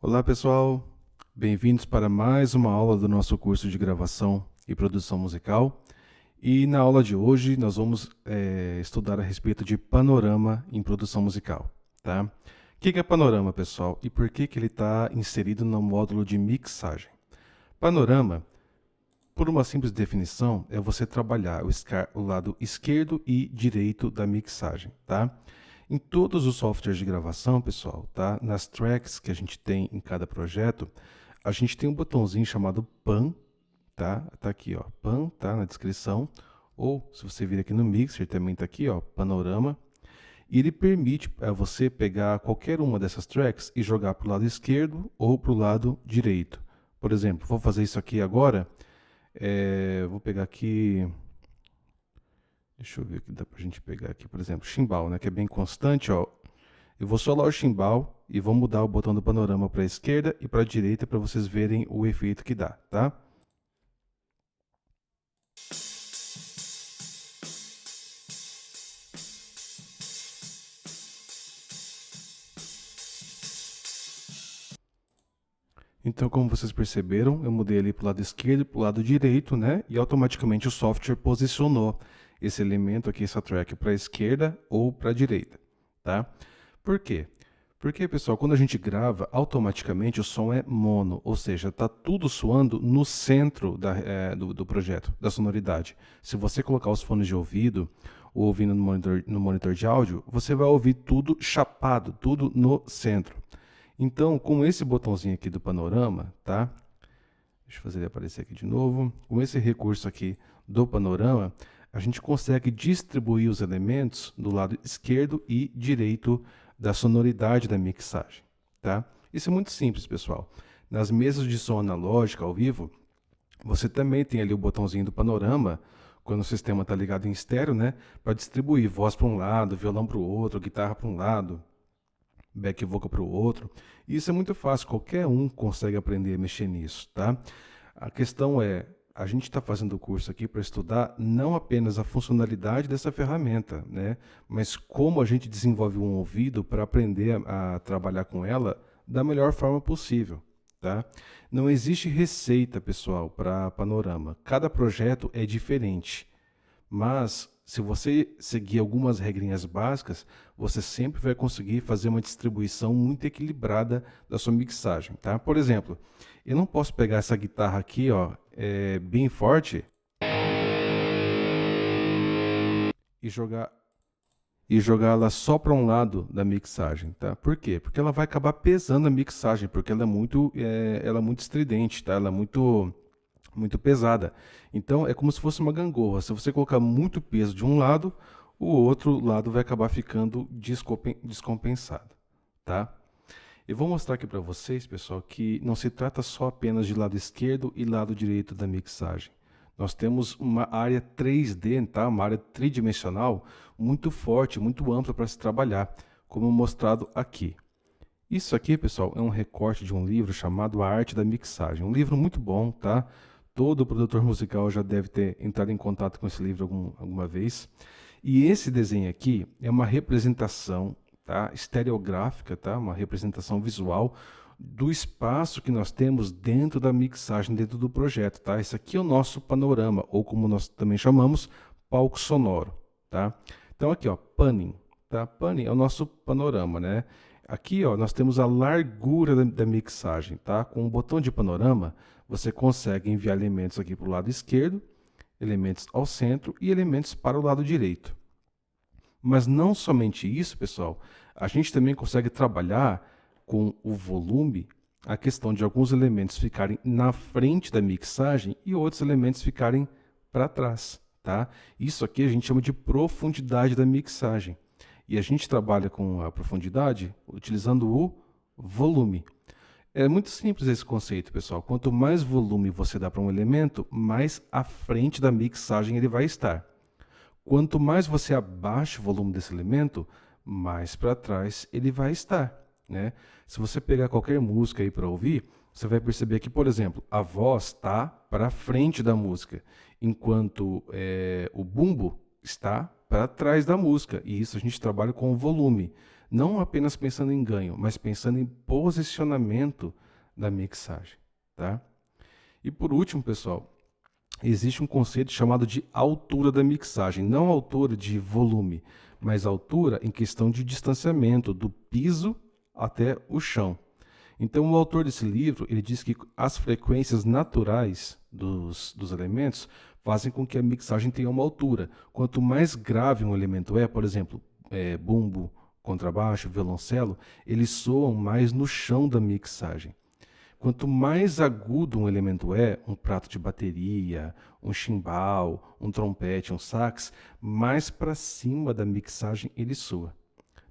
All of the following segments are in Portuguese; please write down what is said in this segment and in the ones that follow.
Olá pessoal, bem-vindos para mais uma aula do nosso curso de gravação e produção musical. E na aula de hoje nós vamos estudar a respeito de panorama em produção musical, tá? O que é panorama, pessoal? E por que ele está inserido no módulo de mixagem? Panorama, por uma simples definição, é você trabalhar o lado esquerdo e direito da mixagem, tá? Em todos os softwares de gravação, pessoal, tá? Nas tracks que a gente tem em cada projeto, a gente tem um botãozinho chamado Pan, tá? Tá aqui, ó, Pan, tá? Na descrição. Ou, se você vir aqui no Mixer, também tá aqui, ó, Panorama. E ele permite você pegar qualquer uma dessas tracks e jogar para o lado esquerdo ou para o lado direito. Por exemplo, vou fazer isso aqui agora. Vou pegar aqui. Deixa eu ver o que dá pra gente pegar aqui, por exemplo, chimbal, né, que é bem constante, ó. Eu vou solar o chimbal e vou mudar o botão do panorama para a esquerda e para a direita para vocês verem o efeito que dá, tá? Então, como vocês perceberam, eu mudei ali para o lado esquerdo e para o lado direito, né? E automaticamente o software posicionou esse elemento aqui, essa track, para a esquerda ou para a direita, tá? Por quê? Porque, pessoal, quando a gente grava, automaticamente o som é mono, ou seja, está tudo soando no centro do projeto, da sonoridade. Se você colocar os fones de ouvido ou ouvindo no monitor de áudio, você vai ouvir tudo chapado, tudo no centro. Então, com esse botãozinho aqui do panorama, tá? Deixa eu fazer ele aparecer aqui de novo. Com esse recurso aqui do panorama, a gente consegue distribuir os elementos do lado esquerdo e direito da sonoridade da mixagem, tá? Isso é muito simples, pessoal. Nas mesas de som analógica ao vivo, você também tem ali o botãozinho do panorama, quando o sistema está ligado em estéreo, né? Para distribuir voz para um lado, violão para o outro, guitarra para um lado, back vocal para o outro. E isso é muito fácil, qualquer um consegue aprender a mexer nisso, tá? A questão é, a gente está fazendo o curso aqui para estudar não apenas a funcionalidade dessa ferramenta, né? Mas como a gente desenvolve um ouvido para aprender a trabalhar com ela da melhor forma possível, tá? Não existe receita, pessoal, para panorama. Cada projeto é diferente. Mas, se você seguir algumas regrinhas básicas, você sempre vai conseguir fazer uma distribuição muito equilibrada da sua mixagem, tá? Por exemplo, eu não posso pegar essa guitarra aqui, ó, bem forte e jogar ela só para um lado da mixagem, tá? Por quê? Porque ela vai acabar pesando a mixagem, porque ela é muito estridente, tá? Ela é muito pesada. Então é como se fosse uma gangorra. Se você colocar muito peso de um lado, o outro lado vai acabar ficando descompensado, tá? Eu vou mostrar aqui para vocês, pessoal, que não se trata só apenas de lado esquerdo e lado direito da mixagem. Nós temos uma área 3D, tá? Uma área tridimensional muito forte, muito ampla para se trabalhar, como mostrado aqui. Isso aqui, pessoal, é um recorte de um livro chamado A Arte da Mixagem. Um livro muito bom, tá? Todo produtor musical já deve ter entrado em contato com esse livro alguma vez. E esse desenho aqui é uma representação, tá? Estereográfica, tá? Uma representação visual do espaço que nós temos dentro da mixagem, dentro do projeto, tá? Esse aqui é o nosso panorama, ou como nós também chamamos, palco sonoro, tá? Então aqui, ó, panning, tá? Panning é o nosso panorama, né? Aqui, ó, nós temos a largura da mixagem, tá? Com o botão de panorama, você consegue enviar elementos aqui para o lado esquerdo, elementos ao centro e elementos para o lado direito. Mas não somente isso, pessoal, a gente também consegue trabalhar com o volume, a questão de alguns elementos ficarem na frente da mixagem e outros elementos ficarem para trás, tá? Isso aqui a gente chama de profundidade da mixagem. E a gente trabalha com a profundidade utilizando o volume. É muito simples esse conceito, pessoal. Quanto mais volume você dá para um elemento, mais à frente da mixagem ele vai estar. Quanto mais você abaixa o volume desse elemento, mais para trás ele vai estar, né? Se você pegar qualquer música aí para ouvir, você vai perceber que, por exemplo, a voz está para frente da música, enquanto o bumbo está para trás da música. E isso a gente trabalha com o volume. Não apenas pensando em ganho, mas pensando em posicionamento da mixagem, tá? E por último, pessoal, existe um conceito chamado de altura da mixagem. Não altura de volume, mas altura em questão de distanciamento do piso até o chão. Então, o autor desse livro, ele diz que as frequências naturais dos elementos fazem com que a mixagem tenha uma altura. Quanto mais grave um elemento é, por exemplo, bumbo, contrabaixo, violoncelo, eles soam mais no chão da mixagem. Quanto mais agudo um elemento é, um prato de bateria, um chimbal, um trompete, um sax, mais para cima da mixagem ele soa.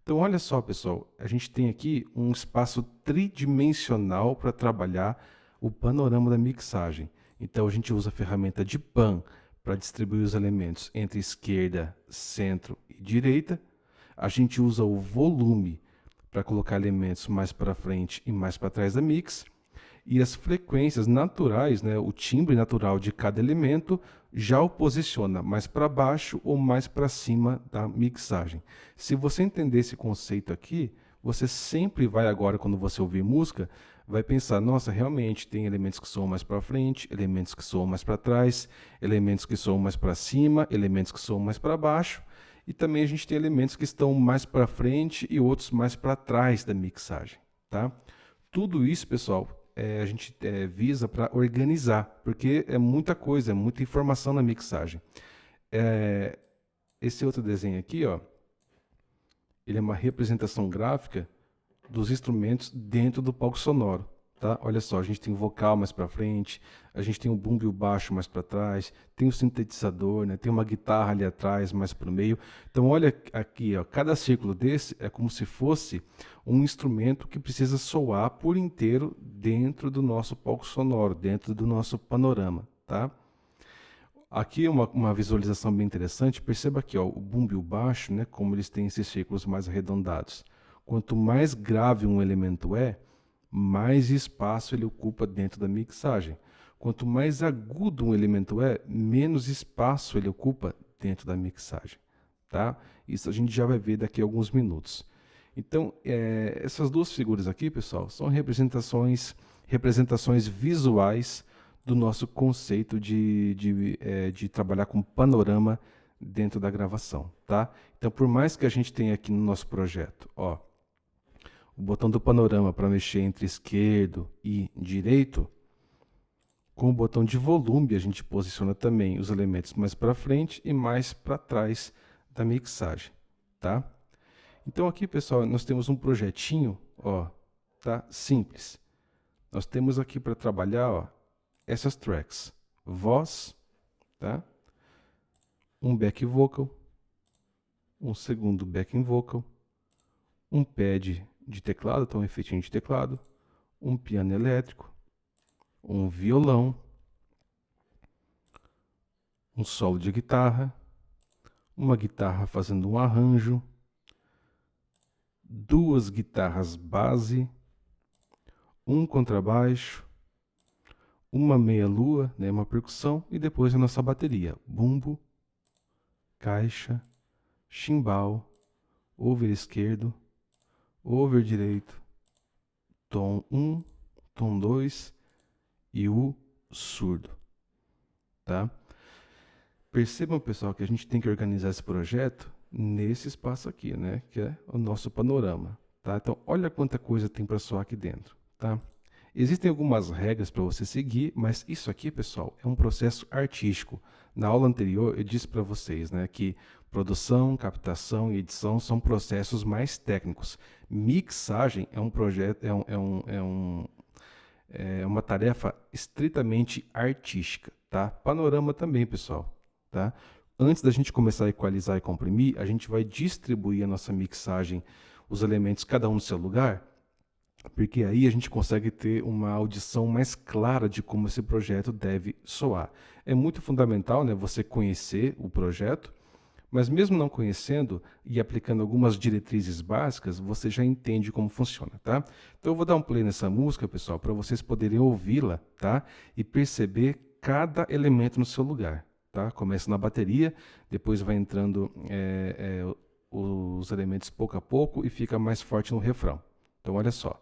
Então, olha só, pessoal, a gente tem aqui um espaço tridimensional para trabalhar o panorama da mixagem. Então, a gente usa a ferramenta de pan para distribuir os elementos entre esquerda, centro e direita. A gente usa o volume para colocar elementos mais para frente e mais para trás da mix. E as frequências naturais, né, o timbre natural de cada elemento, já o posiciona mais para baixo ou mais para cima da mixagem. Se você entender esse conceito aqui, você sempre vai agora, quando você ouvir música, vai pensar, nossa, realmente tem elementos que soam mais para frente, elementos que soam mais para trás, elementos que soam mais para cima, elementos que soam mais para baixo, e também a gente tem elementos que estão mais para frente e outros mais para trás da mixagem, tá? Tudo isso, pessoal, a gente visa para organizar, porque é muita coisa, é muita informação na mixagem. Esse outro desenho aqui, ó, ele é uma representação gráfica dos instrumentos dentro do palco sonoro, tá? Olha só, a gente tem o vocal mais para frente, a gente tem o bumbo e o baixo mais para trás, tem o sintetizador, né? Tem uma guitarra ali atrás, mais para o meio. Então olha aqui, ó, cada círculo desse é como se fosse um instrumento que precisa soar por inteiro dentro do nosso palco sonoro, dentro do nosso panorama, tá? Aqui uma visualização bem interessante. Perceba aqui, ó, o bumbo e o baixo, né, como eles têm esses círculos mais arredondados. Quanto mais grave um elemento é, mais espaço ele ocupa dentro da mixagem. Quanto mais agudo um elemento é, menos espaço ele ocupa dentro da mixagem, tá? Isso a gente já vai ver daqui a alguns minutos. Então, essas duas figuras aqui, pessoal, são representações visuais do nosso conceito de trabalhar com panorama dentro da gravação, tá? Então, por mais que a gente tenha aqui no nosso projeto, ó, o botão do panorama para mexer entre esquerdo e direito, com o botão de volume a gente posiciona também os elementos mais para frente e mais para trás da mixagem, tá? Então aqui, pessoal, nós temos um projetinho, ó, tá? Simples. Nós temos aqui para trabalhar, ó, essas tracks, voz, tá? Um back vocal, um segundo backing vocal, um pad de teclado, então um efeitinho de teclado, um piano elétrico, um violão, um solo de guitarra, uma guitarra fazendo um arranjo, duas guitarras base, um contrabaixo, uma meia-lua, né, uma percussão, e depois a nossa bateria, bumbo, caixa, chimbal, over esquerdo, over direito, tom 1, tom 2 e o surdo, tá? Percebam, pessoal, que a gente tem que organizar esse projeto nesse espaço aqui, né, que é o nosso panorama, tá? Então, olha quanta coisa tem para soar aqui dentro, tá? Existem algumas regras para você seguir, mas isso aqui, pessoal, é um processo artístico. Na aula anterior, eu disse para vocês, né, que produção, captação e edição são processos mais técnicos. Mixagem é um projeto, é uma tarefa estritamente artística, tá? Panorama também, pessoal, tá? Antes da gente começar a equalizar e comprimir, a gente vai distribuir a nossa mixagem, os elementos, cada um no seu lugar, porque aí a gente consegue ter uma audição mais clara de como esse projeto deve soar. É muito fundamental, né, você conhecer o projeto, mas mesmo não conhecendo e aplicando algumas diretrizes básicas, você já entende como funciona, tá? Então eu vou dar um play nessa música, pessoal, para vocês poderem ouvi-la, tá? E perceber cada elemento no seu lugar, tá? Começa na bateria, depois vai entrando os elementos pouco a pouco e fica mais forte no refrão. Então olha só.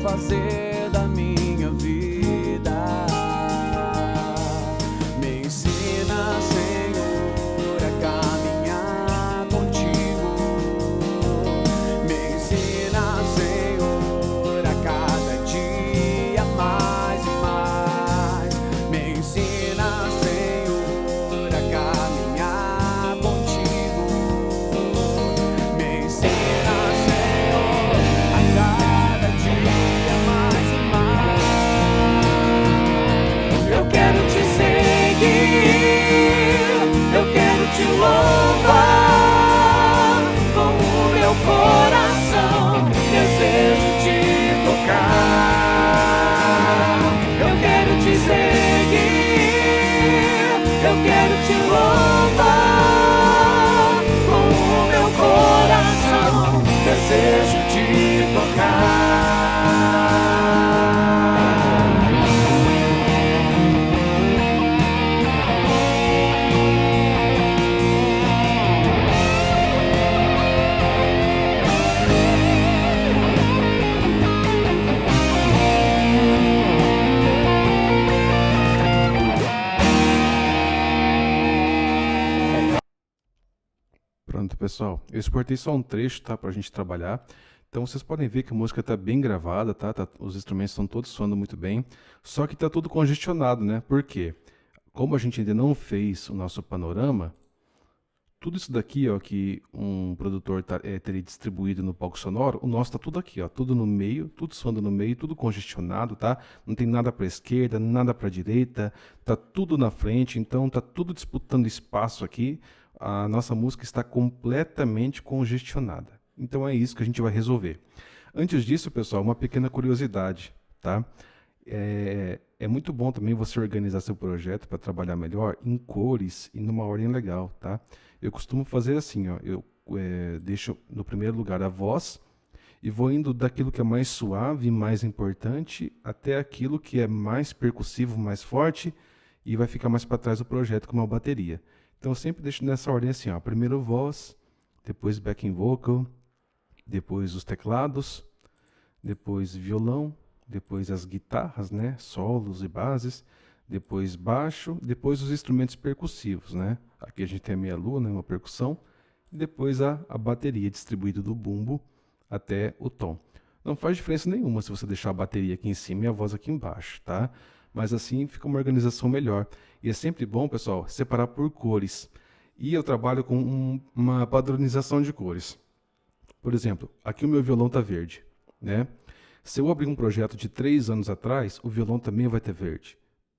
Fazer da minha vida. Me ensina, Senhor, a caminhar contigo. Me ensina, Senhor, a cada dia mais e mais. Me ensina, Senhor, a caminhar contigo. Me ensina, Senhor, a cada dia. Eu quero te seguir, eu quero te louvar com o meu coração, desejo te tocar. Eu quero te seguir, eu quero te louvar com o meu coração, desejo te tocar. Pronto, pessoal. Eu exportei só um trecho, tá, pra gente trabalhar. Então vocês podem ver que a música tá bem gravada, tá? Os instrumentos estão todos soando muito bem. Só que tá tudo congestionado, né? Por quê? Como a gente ainda não fez o nosso panorama, tudo isso daqui, ó, que um produtor teria distribuído no palco sonoro, o nosso tá tudo aqui, ó, tudo no meio, tudo soando no meio, tudo congestionado, tá? Não tem nada para esquerda, nada para direita, tá tudo na frente, então tá tudo disputando espaço aqui. A nossa música está completamente congestionada. Então é isso que a gente vai resolver. Antes disso, pessoal, uma pequena curiosidade, tá? É muito bom também você organizar seu projeto para trabalhar melhor em cores e numa ordem legal, tá? Eu costumo fazer assim, ó, eu deixo no primeiro lugar a voz e vou indo daquilo que é mais suave, mais importante, até aquilo que é mais percussivo, mais forte e vai ficar mais para trás do projeto com uma bateria. Então eu sempre deixo nessa ordem assim, ó, primeiro voz, depois backing vocal, depois os teclados, depois violão, depois as guitarras, né, solos e bases, depois baixo, depois os instrumentos percussivos, né? Aqui a gente tem a meia-lua, né, uma percussão, e depois a bateria distribuída do bumbo até o tom. Não faz diferença nenhuma se você deixar a bateria aqui em cima e a voz aqui embaixo, tá? Mas assim fica uma organização melhor. E é sempre bom, pessoal, separar por cores. E eu trabalho com uma padronização de cores. Por exemplo, aqui o meu violão está verde, né? Se eu abrir um projeto de 3 anos atrás, o violão também vai ter verde,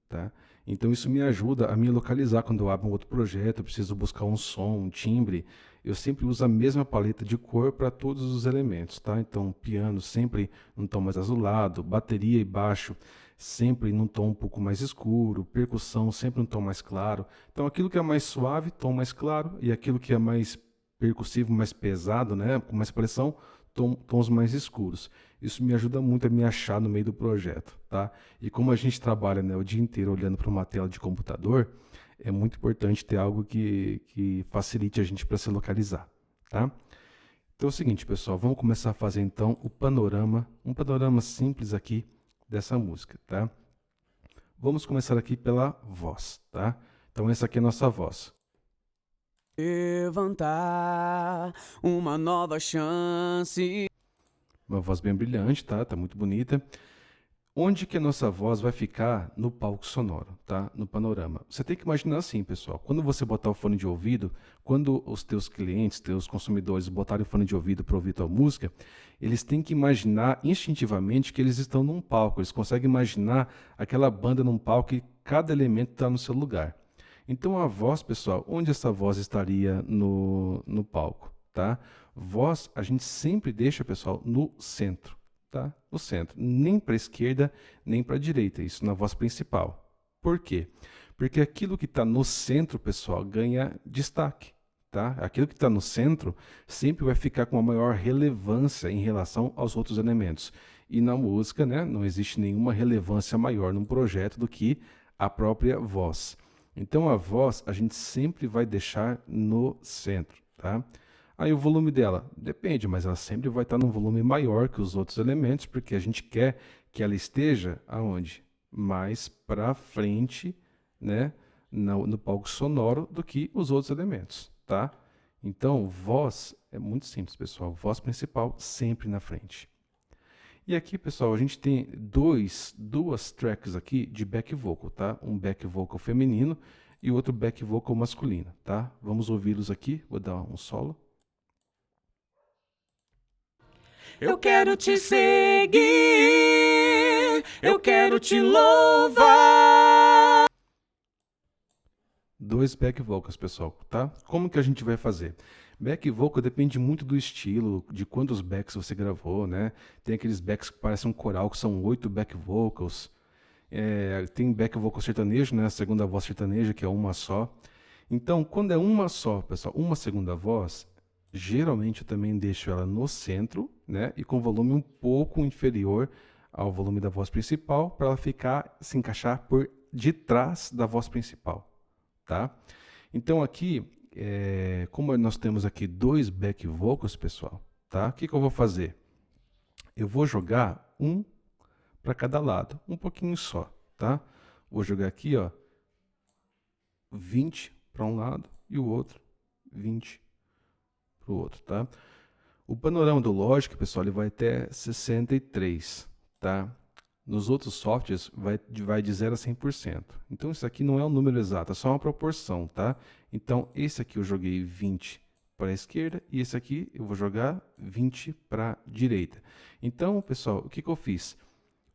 tá? Então isso me ajuda a me localizar quando eu abro um outro projeto, eu preciso buscar um som, um timbre. Eu sempre uso a mesma paleta de cor para todos os elementos, tá? Então piano sempre num tom mais azulado, bateria e baixo sempre num tom um pouco mais escuro, percussão sempre num tom mais claro. Então aquilo que é mais suave, tom mais claro, e aquilo que é mais percussivo, mais pesado, né, com mais pressão, tons mais escuros. Isso me ajuda muito a me achar no meio do projeto, tá? E como a gente trabalha, né, o dia inteiro olhando para uma tela de computador, é muito importante ter algo que facilite a gente para se localizar, tá? Então é o seguinte, pessoal, vamos começar a fazer então o panorama, um panorama simples aqui dessa música, tá? Vamos começar aqui pela voz, tá? Então essa aqui é a nossa voz. Levantar uma nova chance. Uma voz bem brilhante, tá? Tá muito bonita. Onde que a nossa voz vai ficar no palco sonoro, tá? No panorama. Você tem que imaginar assim, pessoal. Quando você botar o fone de ouvido, quando os teus clientes, teus consumidores botarem o fone de ouvido para ouvir tua música, eles têm que imaginar instintivamente que eles estão num palco. Eles conseguem imaginar aquela banda num palco e cada elemento está no seu lugar. Então a voz, pessoal, onde essa voz estaria no palco, tá? Voz a gente sempre deixa, pessoal, no centro. Tá? No centro, nem para a esquerda, nem para a direita, isso na voz principal. Por quê? Porque aquilo que está no centro, pessoal, ganha destaque. Tá? Aquilo que está no centro sempre vai ficar com uma maior relevância em relação aos outros elementos. E na música, né, não existe nenhuma relevância maior num projeto do que a própria voz. Então a voz a gente sempre vai deixar no centro. Tá? Aí o volume dela depende, mas ela sempre vai estar num volume maior que os outros elementos, porque a gente quer que ela esteja aonde? Mais para frente, né, no palco sonoro do que os outros elementos, tá? Então, voz é muito simples, pessoal. Voz principal sempre na frente. E aqui, pessoal, a gente tem duas tracks aqui de back vocal, tá? Um back vocal feminino e outro back vocal masculino, tá? Vamos ouvi-los aqui. Vou dar um solo. Eu quero te seguir, eu quero te louvar. Dois back vocals, pessoal, tá? Como que a gente vai fazer? Back vocal depende muito do estilo, de quantos backs você gravou, né? Tem aqueles backs que parecem um coral, que são 8 back vocals. Tem back vocal sertanejo, né? A segunda voz sertaneja, que é uma só. Então, quando é uma só, pessoal, uma segunda voz, geralmente eu também deixo ela no centro, né? E com volume um pouco inferior ao volume da voz principal, para ela se encaixar por detrás da voz principal, tá? Então aqui, como nós temos aqui dois back vocals, pessoal, tá? O que eu vou fazer? Eu vou jogar um para cada lado, um pouquinho só, tá? Vou jogar aqui, ó, 20 para um lado e o outro 20 para o outro, tá? O panorama do Logic, pessoal, ele vai até 63, tá? Nos outros softwares vai de 0 a 100%. Então isso aqui não é um número exato, é só uma proporção, tá? Então esse aqui eu joguei 20 para a esquerda e esse aqui eu vou jogar 20 para a direita. Então, pessoal, o que eu fiz?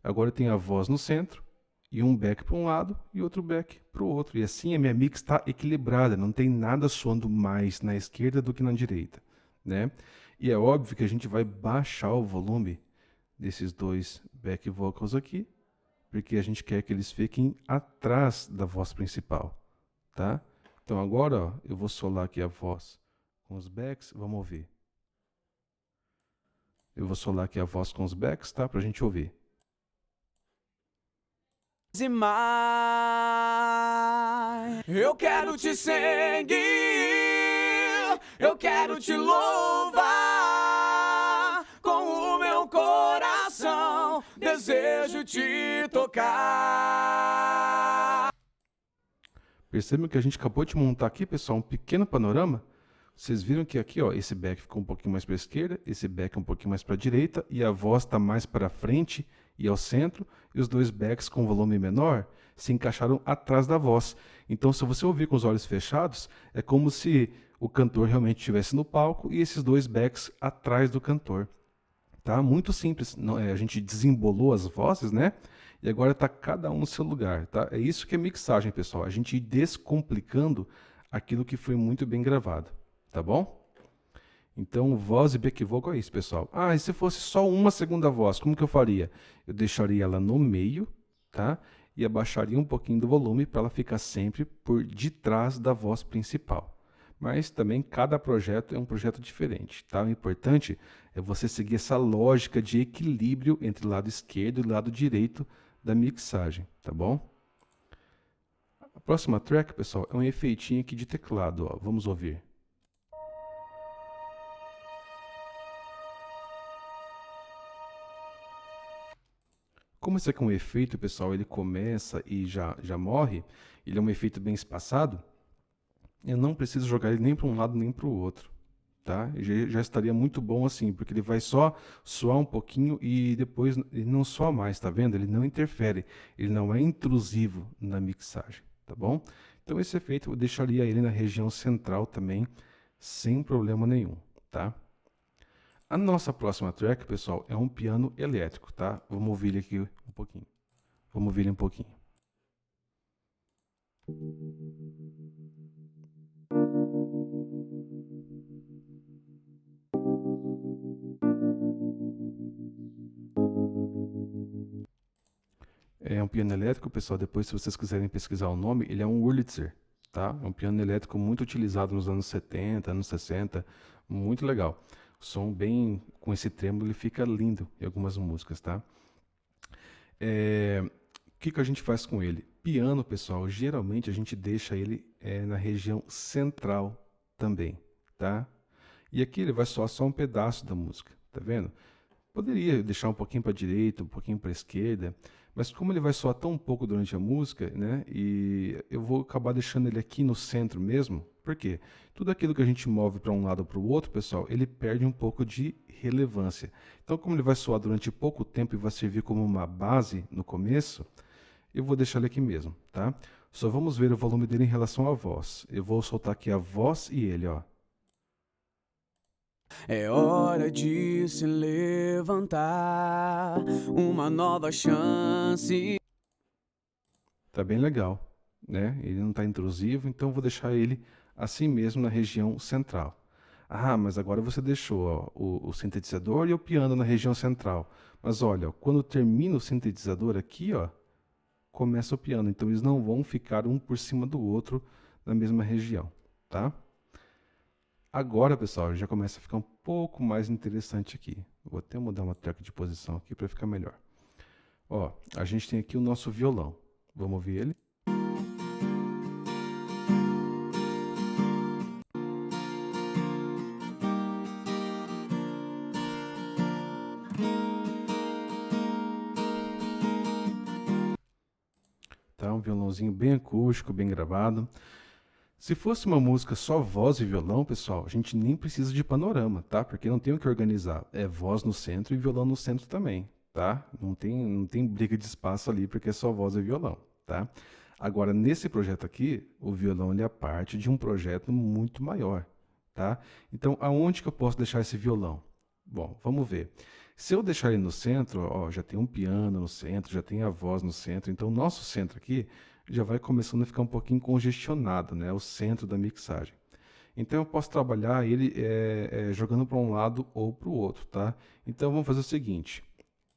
Agora eu tenho a voz no centro e um back para um lado e outro back para o outro. E assim a minha mix está equilibrada, não tem nada soando mais na esquerda do que na direita, né? E é óbvio que a gente vai baixar o volume desses dois back vocals aqui, porque a gente quer que eles fiquem atrás da voz principal, tá? Então agora, ó, eu vou solar aqui a voz com os backs, vamos ouvir. Eu vou solar aqui a voz com os backs, tá? Pra gente ouvir. Eu quero te seguir, eu quero te louvar. Com o meu coração, desejo te tocar. Percebam que a gente acabou de montar aqui, pessoal, um pequeno panorama. Vocês viram que aqui, ó, esse back ficou um pouquinho mais para a esquerda, esse back um pouquinho mais para a direita, e a voz está mais para frente e ao centro, e os dois backs com volume menor se encaixaram atrás da voz. Então, se você ouvir com os olhos fechados, é como se o cantor realmente estivesse no palco e esses dois backs atrás do cantor. Tá? Muito simples. A gente desembolou as vozes, né? E agora está cada um no seu lugar. Tá? É isso que é mixagem, pessoal. A gente ir descomplicando aquilo que foi muito bem gravado. Tá bom? Então, voz e back vocal é isso, pessoal. Ah, e se fosse só uma segunda voz, como que eu faria? Eu deixaria ela no meio, tá? E abaixaria um pouquinho do volume para ela ficar sempre por detrás da voz principal. Mas também cada projeto é um projeto diferente, tá? O importante é você seguir essa lógica de equilíbrio entre o lado esquerdo e o lado direito da mixagem, tá bom? A próxima track, pessoal, é um efeitinho aqui de teclado, ó. Vamos ouvir. Como esse aqui é um efeito, pessoal, ele começa e já morre, ele é um efeito bem espaçado, eu não preciso jogar ele nem para um lado nem para o outro, tá? Já estaria muito bom assim, porque ele vai só soar um pouquinho e depois ele não soa mais, tá vendo? Ele não interfere, ele não é intrusivo na mixagem, tá bom? Então esse efeito eu deixaria ele na região central também, sem problema nenhum, tá? A nossa próxima track, pessoal, é um piano elétrico, tá? Vamos ouvir ele aqui um pouquinho. Vamos ouvir ele um pouquinho. É um piano elétrico, pessoal. Depois, se vocês quiserem pesquisar o nome, ele é um Wurlitzer, tá? É um piano elétrico muito utilizado nos anos 70, anos 60, muito legal. O som bem com esse trêmulo, ele fica lindo em algumas músicas, tá? O que a gente faz com ele? Piano, pessoal, geralmente a gente deixa ele na região central também, tá? E aqui ele vai soar só um pedaço da música, tá vendo? Poderia deixar um pouquinho para a direita, um pouquinho para a esquerda, mas como ele vai soar tão pouco durante a música, né? E eu vou acabar deixando ele aqui no centro mesmo. Por quê? Tudo aquilo que a gente move para um lado ou para o outro, pessoal, ele perde um pouco de relevância. Então, como ele vai soar durante pouco tempo e vai servir como uma base no começo, eu vou deixar ele aqui mesmo, tá? Só vamos ver o volume dele em relação à voz. Eu vou soltar aqui a voz e ele, ó. É hora de se levantar, uma nova chance. Tá bem legal, né? Ele não está intrusivo, então eu vou deixar ele assim mesmo na região central. Ah, mas agora você deixou ó, o sintetizador e o piano na região central. Mas olha, ó, quando termina o sintetizador aqui, ó, começa o piano. Então eles não vão ficar um por cima do outro na mesma região, tá? Agora, pessoal, já começa a ficar um pouco mais interessante aqui. Vou até mudar uma track de posição aqui para ficar melhor. Ó, a gente tem aqui o nosso violão. Vamos ouvir ele? Tá, um violãozinho bem acústico, bem gravado. Se fosse uma música só voz e violão, pessoal, a gente nem precisa de panorama, tá? Porque não tem o que organizar. É voz no centro e violão no centro também, tá? Não tem briga de espaço ali porque é só voz e violão, tá? Agora, nesse projeto aqui, o violão ele é parte de um projeto muito maior, tá? Então, aonde que eu posso deixar esse violão? Bom, vamos ver. Se eu deixar ele no centro, ó, já tem um piano no centro, já tem a voz no centro, então o nosso centro aqui já vai começando a ficar um pouquinho congestionado, né? O centro da mixagem. Então eu posso trabalhar ele jogando para um lado ou para o outro, tá? Então vamos fazer o seguinte,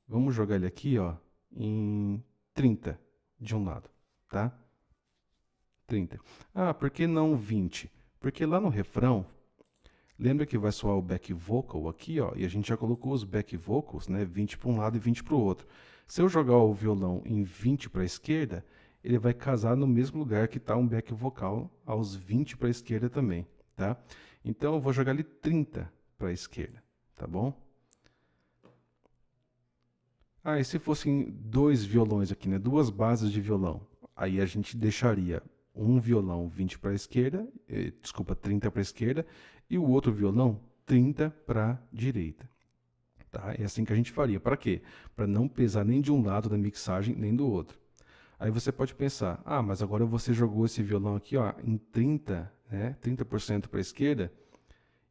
vamos jogar ele aqui, ó, em 30 de um lado, tá? 30. Ah, por que não 20? Porque lá no refrão, lembra que vai soar o back vocal aqui, ó, e a gente já colocou os back vocals, né, 20 para um lado e 20 para o outro. Se eu jogar o violão em 20 para a esquerda, ele vai casar no mesmo lugar que está um back vocal aos 20 para a esquerda também, tá? Então eu vou jogar ele 30 para a esquerda, tá bom? Ah, e se fossem dois violões aqui, né, duas bases de violão, aí a gente deixaria um violão 20 para a esquerda, desculpa, 30 para a esquerda, e o outro violão 30 para a direita. Tá? É assim que a gente faria. Para quê? Para não pesar nem de um lado da mixagem, nem do outro. Aí você pode pensar, ah, mas agora você jogou esse violão aqui ó, em 30, né, 30% para a esquerda,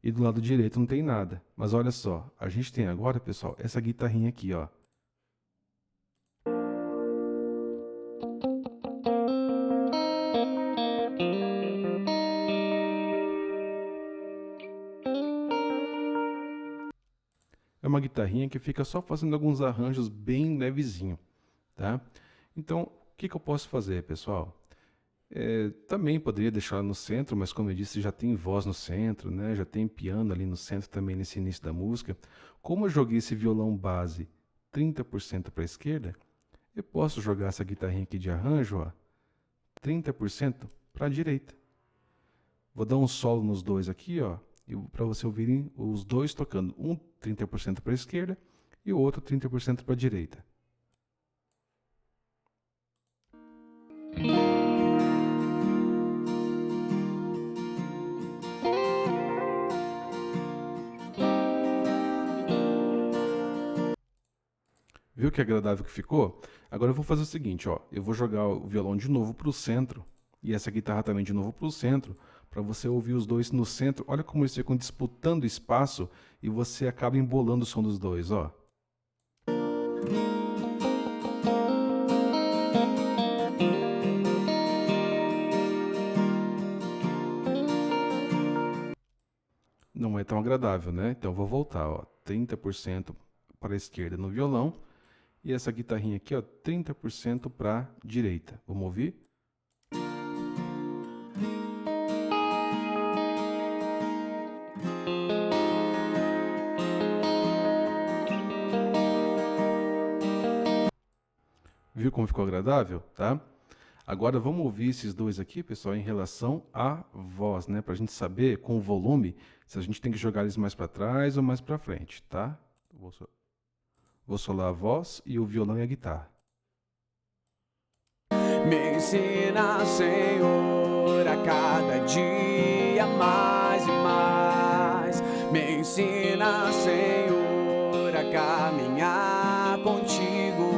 e do lado direito não tem nada. Mas olha só, a gente tem agora, pessoal, essa guitarrinha aqui, ó. É uma guitarrinha que fica só fazendo alguns arranjos bem levezinho, tá? Então, o que eu posso fazer, pessoal? Também poderia deixar no centro, mas como eu disse, já tem voz no centro, né? Já tem piano ali no centro também nesse início da música. Como eu joguei esse violão base 30% para a esquerda, eu posso jogar essa guitarrinha aqui de arranjo, ó, 30% para a direita. Vou dar um solo nos dois aqui, ó, para você ouvirem os dois tocando, um 30% para a esquerda e o outro 30% para a direita. Viu que agradável que ficou? Agora eu vou fazer o seguinte, ó. Eu vou jogar o violão de novo para o centro e essa guitarra também de novo para o centro, para você ouvir os dois no centro. Olha como eles ficam disputando espaço e você acaba embolando o som dos dois, ó. Não é tão agradável, né? Então eu vou voltar, ó. 30% para a esquerda no violão e essa guitarrinha aqui, ó, 30% para a direita. Vamos ouvir? Viu como ficou agradável, tá? Agora vamos ouvir esses dois aqui, pessoal, em relação à voz, né? Para a gente saber com o volume se a gente tem que jogar eles mais para trás ou mais para frente, tá? Vou solar a voz e o violão e a guitarra. Me ensina, Senhor, a cada dia mais e mais. Me ensina, Senhor, a caminhar contigo.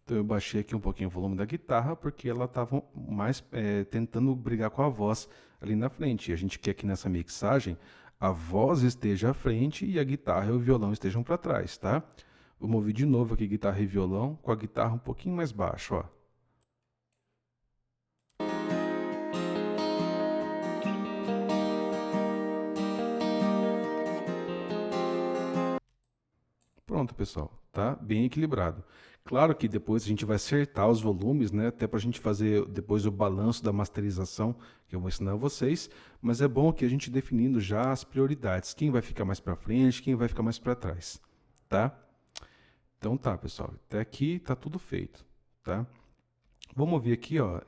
Então eu baixei aqui um pouquinho o volume da guitarra porque ela estava mais tentando brigar com a voz ali na frente. E a gente quer que nessa mixagem a voz esteja à frente e a guitarra e o violão estejam para trás, tá? Vamos ouvir de novo aqui guitarra e violão com a guitarra um pouquinho mais baixo, ó. Pronto, pessoal, tá bem equilibrado. Claro que depois a gente vai acertar os volumes, né? Até para a gente fazer depois o balanço da masterização, que eu vou ensinar a vocês. Mas é bom que a gente definindo já as prioridades. Quem vai ficar mais para frente, quem vai ficar mais para trás, tá? Então tá, pessoal. Até aqui tá tudo feito, tá? Vamos ouvir aqui, ó,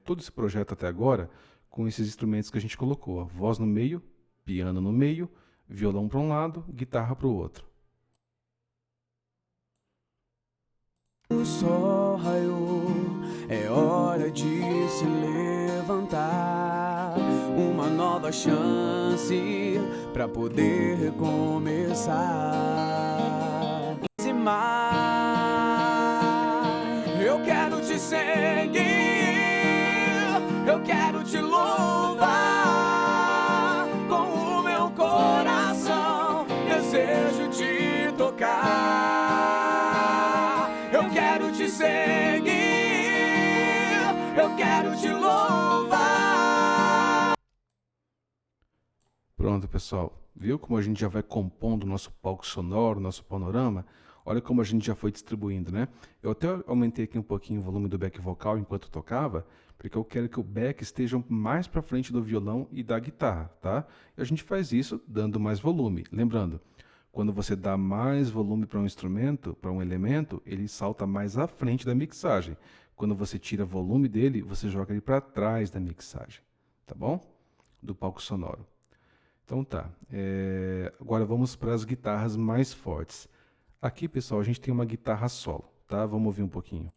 todo esse projeto até agora com esses instrumentos que a gente colocou. Ó, voz no meio, piano no meio, violão para um lado, guitarra para o outro. O sol raiou, é hora de se levantar. Uma nova chance pra poder recomeçar. E mais, eu quero te seguir, eu quero te louvar. Com o meu coração, desejo te tocar. Eu quero te seguir, eu quero te louvar. Pronto, pessoal. Viu como a gente já vai compondo o nosso palco sonoro, nosso panorama? Olha como a gente já foi distribuindo, né? Eu até aumentei aqui um pouquinho o volume do back vocal enquanto tocava, porque eu quero que o back esteja mais para frente do violão e da guitarra, tá? E a gente faz isso dando mais volume. Lembrando, quando você dá mais volume para um instrumento, para um elemento, ele salta mais à frente da mixagem. Quando você tira volume dele, você joga ele para trás da mixagem, tá bom? Do palco sonoro. Então tá. Agora vamos para as guitarras mais fortes. Aqui, pessoal, a gente tem uma guitarra solo, tá? Vamos ouvir um pouquinho.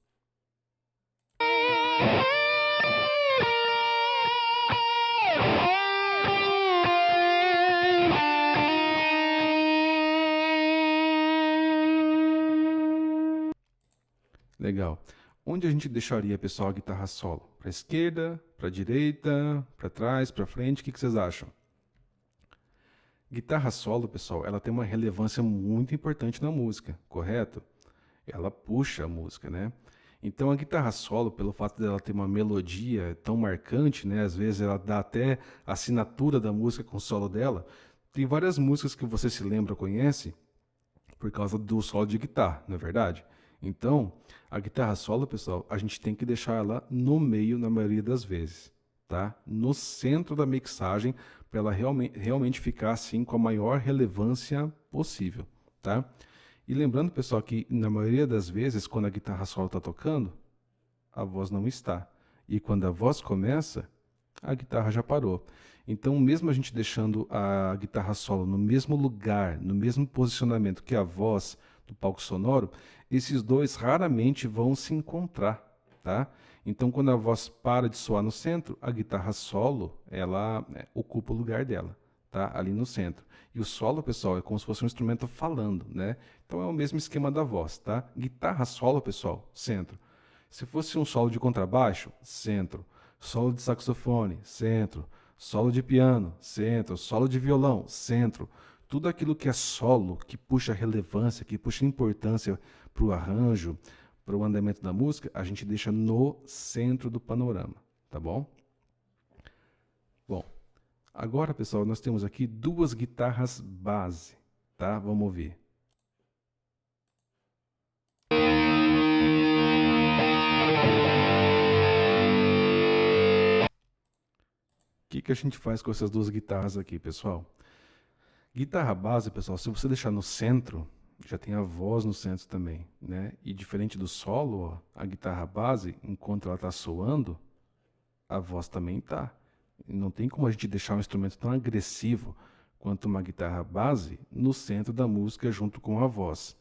Legal. Onde a gente deixaria, pessoal, a guitarra solo? Para a esquerda, para a direita, para trás, para frente? O que vocês acham? Guitarra solo, pessoal, ela tem uma relevância muito importante na música, correto? Ela puxa a música, né? Então a guitarra solo, pelo fato dela ter uma melodia tão marcante, né? Às vezes ela dá até a assinatura da música com o solo dela. Tem várias músicas que você se lembra, conhece, por causa do solo de guitarra, não é verdade? Então, a guitarra solo, pessoal, a gente tem que deixar ela no meio na maioria das vezes, tá? No centro da mixagem, para ela realmente ficar assim com a maior relevância possível, tá? E lembrando, pessoal, que na maioria das vezes, quando a guitarra solo está tocando, a voz não está. E quando a voz começa, a guitarra já parou. Então, mesmo a gente deixando a guitarra solo no mesmo lugar, no mesmo posicionamento que a voz do palco sonoro, esses dois raramente vão se encontrar, tá? Então, quando a voz para de soar no centro, a guitarra solo, ela ocupa o lugar dela, tá? Ali no centro. E o solo, pessoal, é como se fosse um instrumento falando, né? Então é o mesmo esquema da voz, tá? Guitarra solo, pessoal, centro. Se fosse um solo de contrabaixo, centro. Solo de saxofone, centro. Solo de piano, centro. Solo de violão, centro. Tudo aquilo que é solo, que puxa relevância, que puxa importância para o arranjo, para o andamento da música, a gente deixa no centro do panorama, tá bom? Bom, agora, pessoal, nós temos aqui duas guitarras base, tá? Vamos ouvir. O que a gente faz com essas duas guitarras aqui, pessoal? Guitarra base, pessoal, se você deixar no centro, já tem a voz no centro também, né? E diferente do solo, ó, a guitarra base, enquanto ela está soando, a voz também tá. Não tem como a gente deixar um instrumento tão agressivo quanto uma guitarra base no centro da música junto com a voz.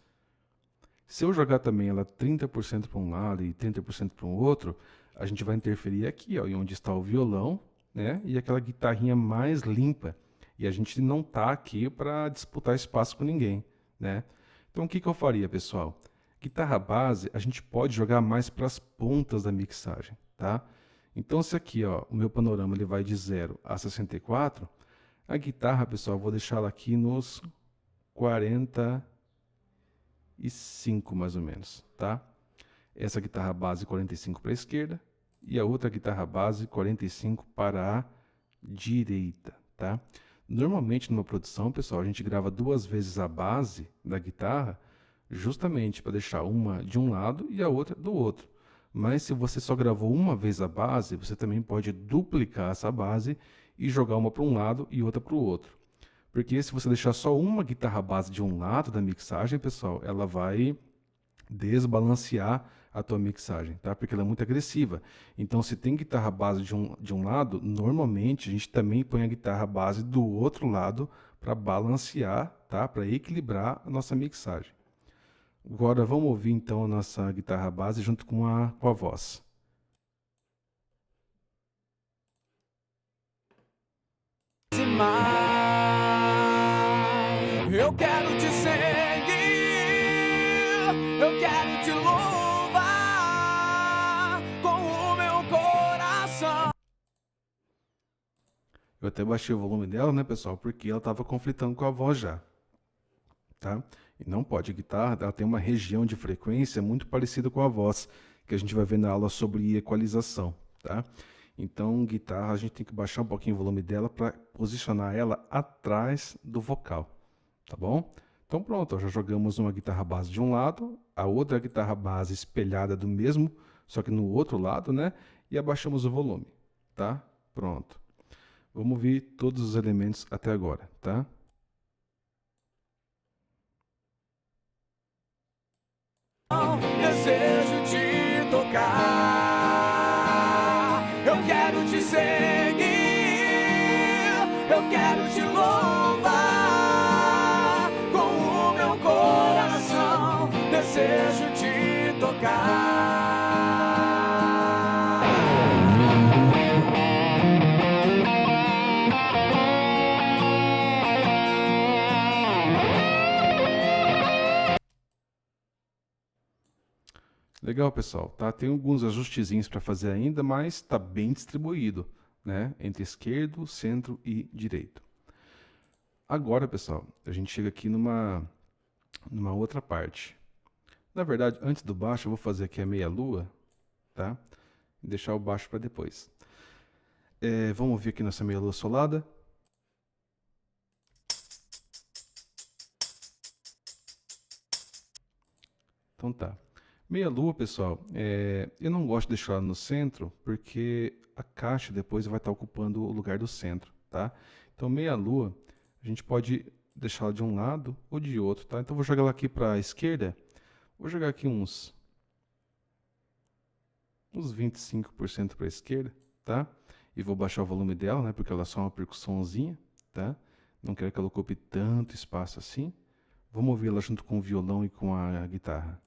Se eu jogar também ela 30% para um lado e 30% para o outro, a gente vai interferir aqui, ó, em onde está o violão, né? E aquela guitarrinha mais limpa. E a gente não tá aqui para disputar espaço com ninguém, né? Então o que eu faria, pessoal? Guitarra base, a gente pode jogar mais para as pontas da mixagem, tá? Então se aqui, ó, o meu panorama ele vai de 0 a 64, a guitarra, pessoal, eu vou deixá-la aqui nos 45 mais ou menos, tá? Essa guitarra base 45 para a esquerda e a outra guitarra base 45 para a direita, tá? Normalmente numa produção, pessoal, a gente grava duas vezes a base da guitarra, justamente para deixar uma de um lado e a outra do outro. Mas se você só gravou uma vez a base, você também pode duplicar essa base e jogar uma para um lado e outra para o outro. Porque se você deixar só uma guitarra base de um lado da mixagem, pessoal, ela vai desbalancear a tua mixagem, tá? Porque ela é muito agressiva. Então, se tem guitarra base de um lado, normalmente a gente também põe a guitarra base do outro lado para balancear, tá? Para equilibrar a nossa mixagem. Agora, vamos ouvir então a nossa guitarra base junto com a voz. Eu quero te seguir, eu quero te louvar com o meu coração. Eu até baixei o volume dela, né, pessoal? Porque ela estava conflitando com a voz já, tá? E não pode, a guitarra, ela tem uma região de frequência muito parecida com a voz, que a gente vai ver na aula sobre equalização, tá? Então, guitarra, a gente tem que baixar um pouquinho o volume dela para posicionar ela atrás do vocal, tá bom? Então pronto, ó, já jogamos uma guitarra base de um lado, a outra guitarra base espelhada do mesmo, só que no outro lado, né? E abaixamos o volume, tá? Pronto. Vamos ouvir todos os elementos até agora, tá? Desejo te tocar, eu quero te seguir, eu quero te louvar com o meu coração. Desejo te tocar. Legal, pessoal, tá? Tem alguns ajustezinhos para fazer ainda, mas está bem distribuído, né? Entre esquerdo, centro e direito. Agora, pessoal, a gente chega aqui numa outra parte. Na verdade, antes do baixo, eu vou fazer aqui a meia-lua, tá? E deixar o baixo para depois. Vamos ouvir aqui nossa meia-lua solada. Então tá. Meia-lua, pessoal, eu não gosto de deixar ela no centro, porque a caixa depois vai estar ocupando o lugar do centro, tá? Então, meia-lua, a gente pode deixar ela de um lado ou de outro, tá? Então, vou jogar ela aqui para a esquerda. Vou jogar aqui uns 25% para a esquerda, tá? E vou baixar o volume dela, né? Porque ela é só uma percussãozinha, tá? Não quero que ela ocupe tanto espaço assim. Vamos ouvir ela junto com o violão e com a guitarra.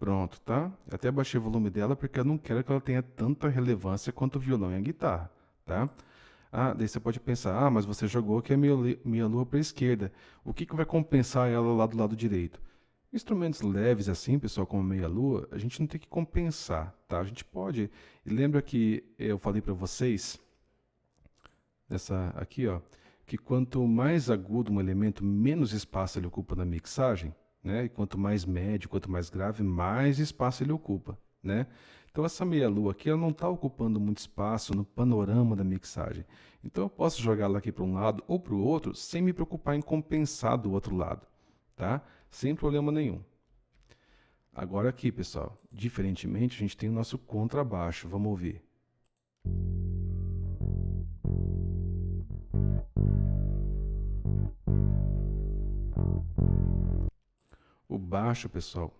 Pronto, tá? Eu até baixei o volume dela porque eu não quero que ela tenha tanta relevância quanto o violão e a guitarra, tá? Ah, daí você pode pensar, ah, mas você jogou que é meia lua para a esquerda. O que que vai compensar ela lá do lado direito? Instrumentos leves assim, pessoal, como meia lua, a gente não tem que compensar, tá? A gente pode. E lembra que eu falei para vocês nessa aqui, ó, que quanto mais agudo um elemento, menos espaço ele ocupa na mixagem, né? E quanto mais médio, quanto mais grave, mais espaço ele ocupa, né? Então essa meia-lua aqui, ela não está ocupando muito espaço no panorama da mixagem. Então eu posso jogar ela aqui para um lado ou para o outro sem me preocupar em compensar do outro lado, tá? Sem problema nenhum. Agora aqui, pessoal, diferentemente, a gente tem o nosso contrabaixo. Vamos ouvir. O baixo, pessoal,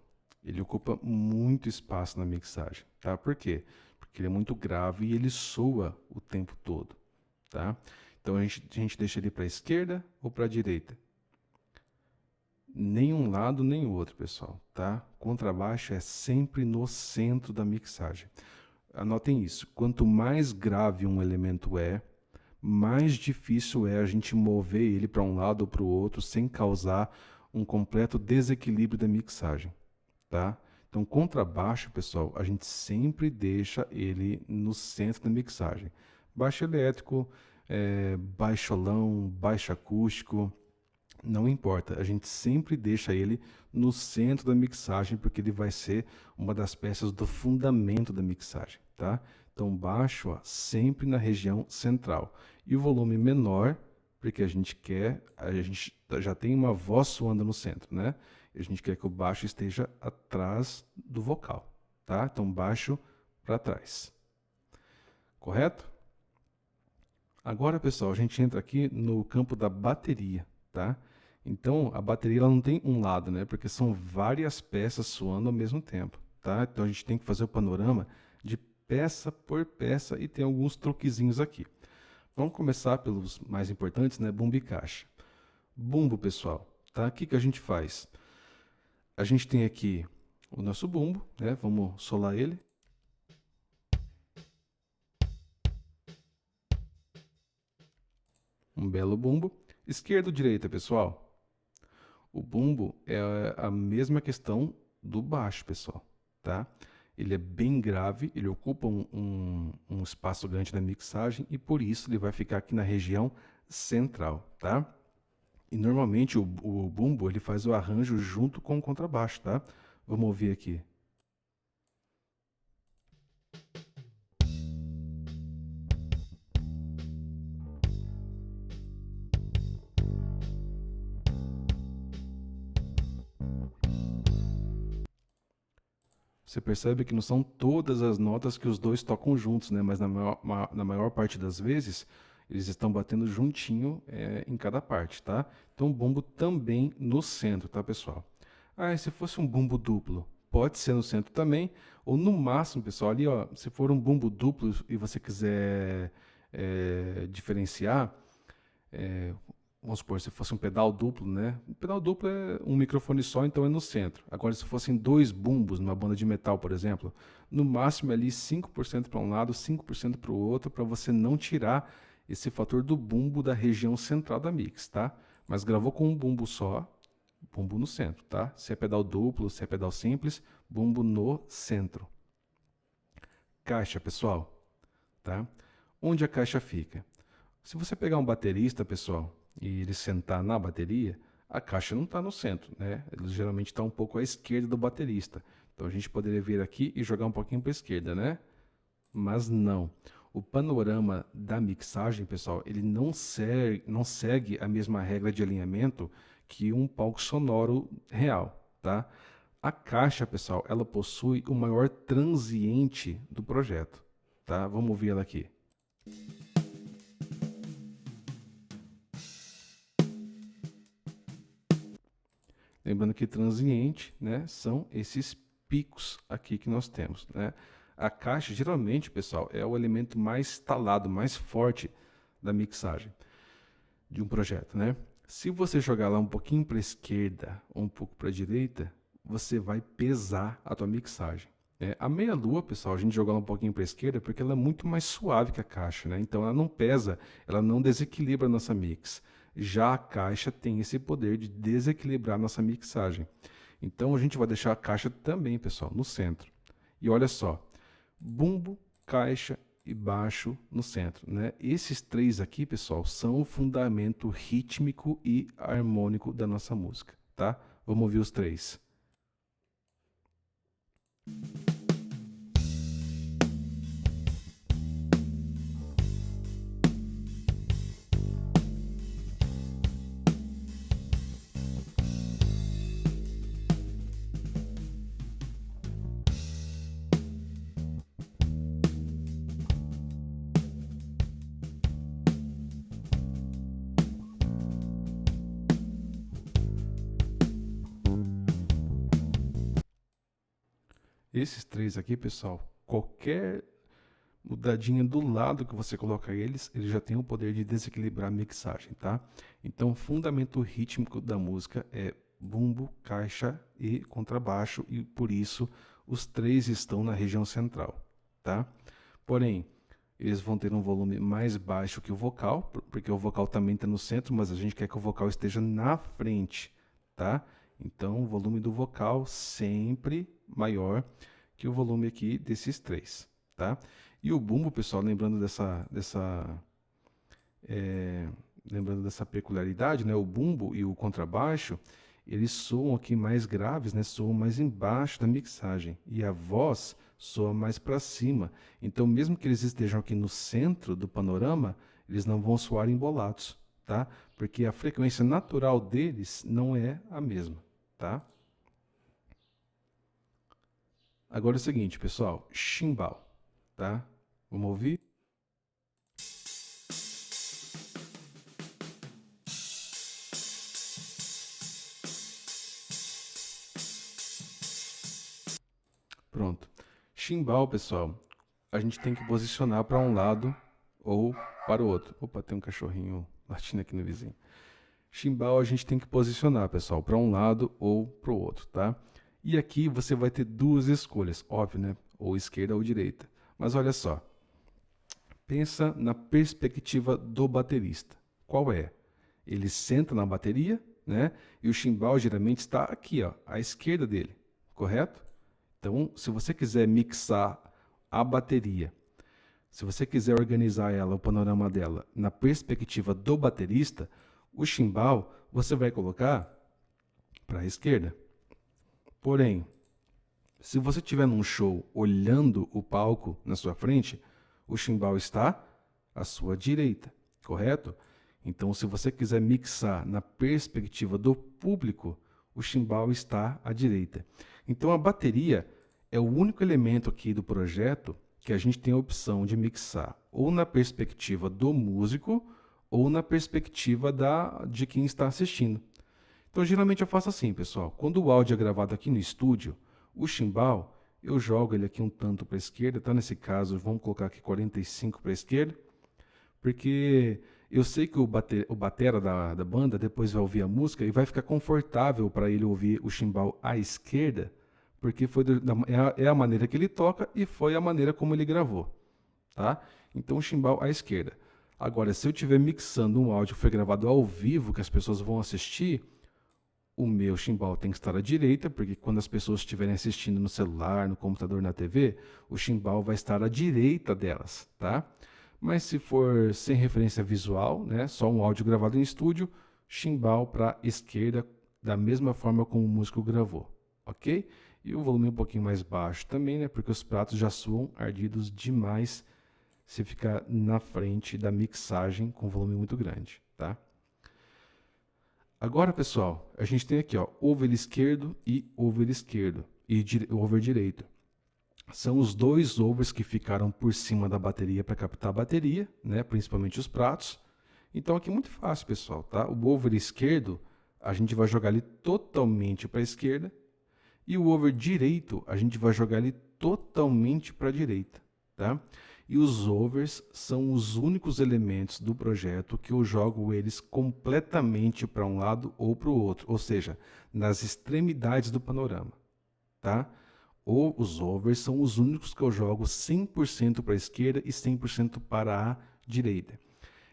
ele ocupa muito espaço na mixagem, tá? Por quê? Porque ele é muito grave e ele soa o tempo todo, tá? Então a gente deixa ele para a esquerda ou para a direita? Nem um lado nem o outro, pessoal, tá? Contrabaixo é sempre no centro da mixagem. Anotem isso. Quanto mais grave um elemento é, mais difícil é a gente mover ele para um lado ou para o outro sem causar um completo desequilíbrio da mixagem, tá? Então, contrabaixo, pessoal, a gente sempre deixa ele no centro da mixagem. Baixo elétrico, baixolão, baixo acústico, não importa, a gente sempre deixa ele no centro da mixagem, porque ele vai ser uma das peças do fundamento da mixagem, tá? Então, baixo, ó, sempre na região central. E o volume menor, porque a gente já tem uma voz soando no centro, né? E a gente quer que o baixo esteja atrás do vocal, tá? Então, baixo para trás. Correto? Agora, pessoal, a gente entra aqui no campo da bateria, tá? Então, a bateria ela não tem um lado, né? Porque são várias peças soando ao mesmo tempo, tá? Então, a gente tem que fazer o panorama de peça por peça e tem alguns truquezinhos aqui. Vamos começar pelos mais importantes, né? Bumbo e caixa. Bumbo, pessoal, tá? O que que a gente faz? A gente tem aqui o nosso bumbo, né? Vamos solar ele. Um belo bumbo. Esquerda ou direita, pessoal? O bumbo é a mesma questão do baixo, pessoal, tá? Ele é bem grave, ele ocupa um espaço grande na mixagem e por isso ele vai ficar aqui na região central, tá? E normalmente o bumbo ele faz o arranjo junto com o contrabaixo, tá? Vamos ouvir aqui. Você percebe que não são todas as notas que os dois tocam juntos, né? Mas na maior parte das vezes, eles estão batendo juntinho em cada parte, tá? Então, o bumbo também no centro, tá, pessoal? Ah, e se fosse um bumbo duplo? Pode ser no centro também, ou no máximo, pessoal, ali, ó, se for um bumbo duplo e você quiser diferenciar, vamos supor, se fosse um pedal duplo, né? Um pedal duplo é um microfone só, então é no centro. Agora, se fossem dois bumbos numa banda de metal, por exemplo, no máximo ali 5% para um lado, 5% para o outro, para você não tirar esse fator do bumbo da região central da mix, tá? Mas gravou com um bumbo só, bumbo no centro, tá? Se é pedal duplo, se é pedal simples, bumbo no centro. Caixa, pessoal, tá? Onde a caixa fica? Se você pegar um baterista, pessoal, e ele sentar na bateria, a caixa não está no centro, né? Ele geralmente está um pouco à esquerda do baterista. Então a gente poderia vir aqui e jogar um pouquinho para a esquerda, né? Mas não. O panorama da mixagem, pessoal, ele não segue a mesma regra de alinhamento que um palco sonoro real, tá? A caixa, pessoal, ela possui o maior transiente do projeto, tá? Vamos ouvir ela aqui. Lembrando que transiente, né, são esses picos aqui que nós temos, né? A caixa, geralmente, pessoal, é o elemento mais talado, mais forte da mixagem de um projeto, né? Se você jogar lá um pouquinho para a esquerda ou um pouco para a direita, você vai pesar a tua mixagem. A meia-lua, pessoal, a gente joga ela um pouquinho para a esquerda porque ela é muito mais suave que a caixa, né? Então ela não pesa, ela não desequilibra a nossa mix. Já a caixa tem esse poder de desequilibrar a nossa mixagem. Então a gente vai deixar a caixa também, pessoal, no centro. E olha só, bumbo, caixa e baixo no centro, né? Esses três aqui, pessoal, são o fundamento rítmico e harmônico da nossa música, tá? Vamos ouvir os três. Esses três aqui, pessoal, qualquer mudadinha do lado que você colocar eles, ele já tem o poder de desequilibrar a mixagem, tá? Então, o fundamento rítmico da música é bumbo, caixa e contrabaixo, e por isso os três estão na região central, tá? Porém, eles vão ter um volume mais baixo que o vocal, porque o vocal também está no centro, mas a gente quer que o vocal esteja na frente, tá? Então, o volume do vocal sempre maior que o volume aqui desses três, tá? E o bumbo, pessoal, lembrando dessa peculiaridade, né? O bumbo e o contrabaixo, eles soam aqui mais graves, né? Soam mais embaixo da mixagem. E a voz soa mais para cima. Então, mesmo que eles estejam aqui no centro do panorama, eles não vão soar embolados, tá? Porque a frequência natural deles não é a mesma, tá? Agora é o seguinte, pessoal, chimbal, tá? Vamos ouvir? Pronto. Chimbal, pessoal, a gente tem que posicionar para um lado ou para o outro. Opa, tem um cachorrinho latindo aqui no vizinho. Chimbal a gente tem que posicionar, pessoal, para um lado ou para o outro, tá? E aqui você vai ter duas escolhas, óbvio, né? Ou esquerda ou direita. Mas olha só, pensa na perspectiva do baterista. Qual é? Ele senta na bateria, né? E o chimbal geralmente está aqui, ó, à esquerda dele, correto? Então, se você quiser mixar a bateria, se você quiser organizar ela, o panorama dela, na perspectiva do baterista, o chimbal você vai colocar para a esquerda. Porém, se você estiver num show olhando o palco na sua frente, o chimbal está à sua direita, correto? Então, se você quiser mixar na perspectiva do público, o chimbal está à direita. Então, a bateria é o único elemento aqui do projeto que a gente tem a opção de mixar ou na perspectiva do músico ou na perspectiva de quem está assistindo. Então, geralmente eu faço assim, pessoal. Quando o áudio é gravado aqui no estúdio, o chimbal, eu jogo ele aqui um tanto para a esquerda, tá? Nesse caso, vamos colocar aqui 45 para a esquerda, porque eu sei que o batera da banda depois vai ouvir a música e vai ficar confortável para ele ouvir o chimbal à esquerda, porque é a maneira que ele toca e foi a maneira como ele gravou, tá? Então, o chimbal à esquerda. Agora, se eu estiver mixando um áudio que foi gravado ao vivo, que as pessoas vão assistir, o meu chimbal tem que estar à direita, porque quando as pessoas estiverem assistindo no celular, no computador, na TV, o chimbal vai estar à direita delas, tá? Mas se for sem referência visual, né, só um áudio gravado em estúdio, chimbal para a esquerda, da mesma forma como o músico gravou, ok? E o volume um pouquinho mais baixo também, né, porque os pratos já soam ardidos demais se ficar na frente da mixagem com volume muito grande, tá? Agora, pessoal, a gente tem aqui, ó, over esquerdo e over esquerdo e over direito. São os dois overs que ficaram por cima da bateria para captar a bateria, né, principalmente os pratos. Então aqui é muito fácil, pessoal, tá? O over esquerdo, a gente vai jogar ele totalmente para a esquerda e o over direito, a gente vai jogar ele totalmente para a direita, tá? E os overs são os únicos elementos do projeto que eu jogo eles completamente para um lado ou para o outro, ou seja, nas extremidades do panorama, tá? Ou os overs são os únicos que eu jogo 100% para a esquerda e 100% para a direita.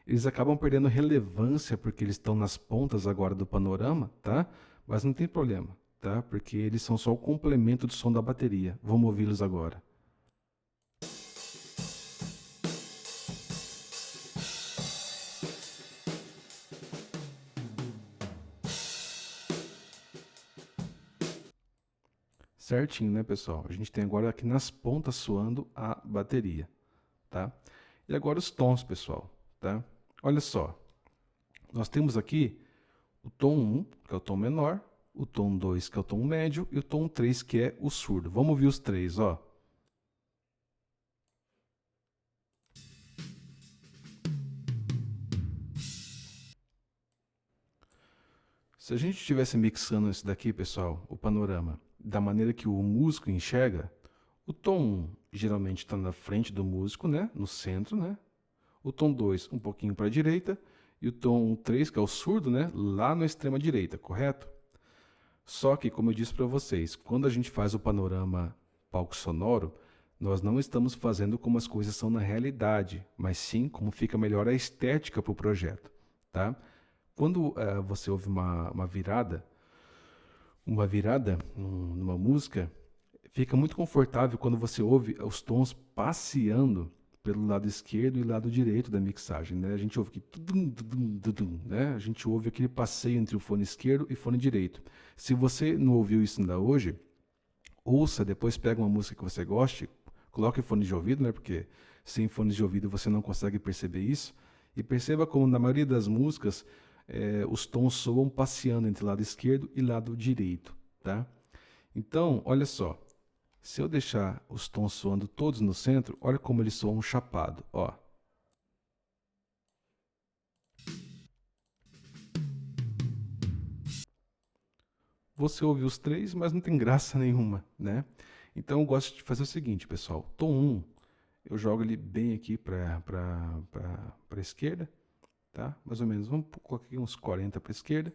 Eles acabam perdendo relevância porque eles estão nas pontas agora do panorama, tá? Mas não tem problema, tá? Porque eles são só o complemento do som da bateria. Vamos ouvi-los agora. Certinho, né, pessoal? A gente tem agora aqui nas pontas soando a bateria, tá? E agora os tons, pessoal, tá? Olha só, nós temos aqui o tom 1, que é o tom menor, o tom 2, que é o tom médio, e o tom 3, que é o surdo. Vamos ouvir os três, ó. Se a gente estivesse mixando isso daqui, pessoal, o panorama, da maneira que o músico enxerga, o tom 1 geralmente está na frente do músico, né? No centro, né? O tom 2 um pouquinho para a direita e o tom 3, que é o surdo, né? Lá na extrema direita, correto? Só que, como eu disse para vocês, quando a gente faz o panorama palco sonoro, nós não estamos fazendo como as coisas são na realidade, mas sim como fica melhor a estética para o projeto, tá? Quando você ouve uma virada numa música, fica muito confortável quando você ouve os tons passeando pelo lado esquerdo e lado direito da mixagem, né? A gente ouve aqui, tudum, tudum, tudum, né? A gente ouve aquele passeio entre o fone esquerdo e fone direito. Se você não ouviu isso ainda hoje, ouça, depois pega uma música que você goste, coloque fone de ouvido, né? Porque sem fones de ouvido você não consegue perceber isso. E perceba como na maioria das músicas os tons soam passeando entre lado esquerdo e lado direito, tá? Então, olha só, se eu deixar os tons soando todos no centro, olha como eles soam chapado, ó. Você ouve os três, mas não tem graça nenhuma, né? Então eu gosto de fazer o seguinte, pessoal, tom 1, eu jogo ele bem aqui para a esquerda, tá? Mais ou menos, vamos colocar aqui uns 40 para a esquerda.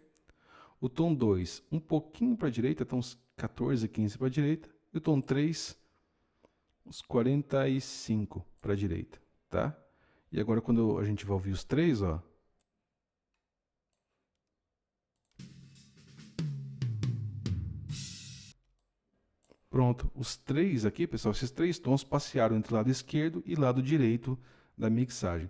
O tom 2, um pouquinho para a direita, então uns 14, 15 para a direita. E o tom 3, uns 45 para a direita, tá? E agora quando a gente vai ouvir os três, ó. Pronto, os três aqui, pessoal, esses três tons passearam entre o lado esquerdo e lado direito da mixagem.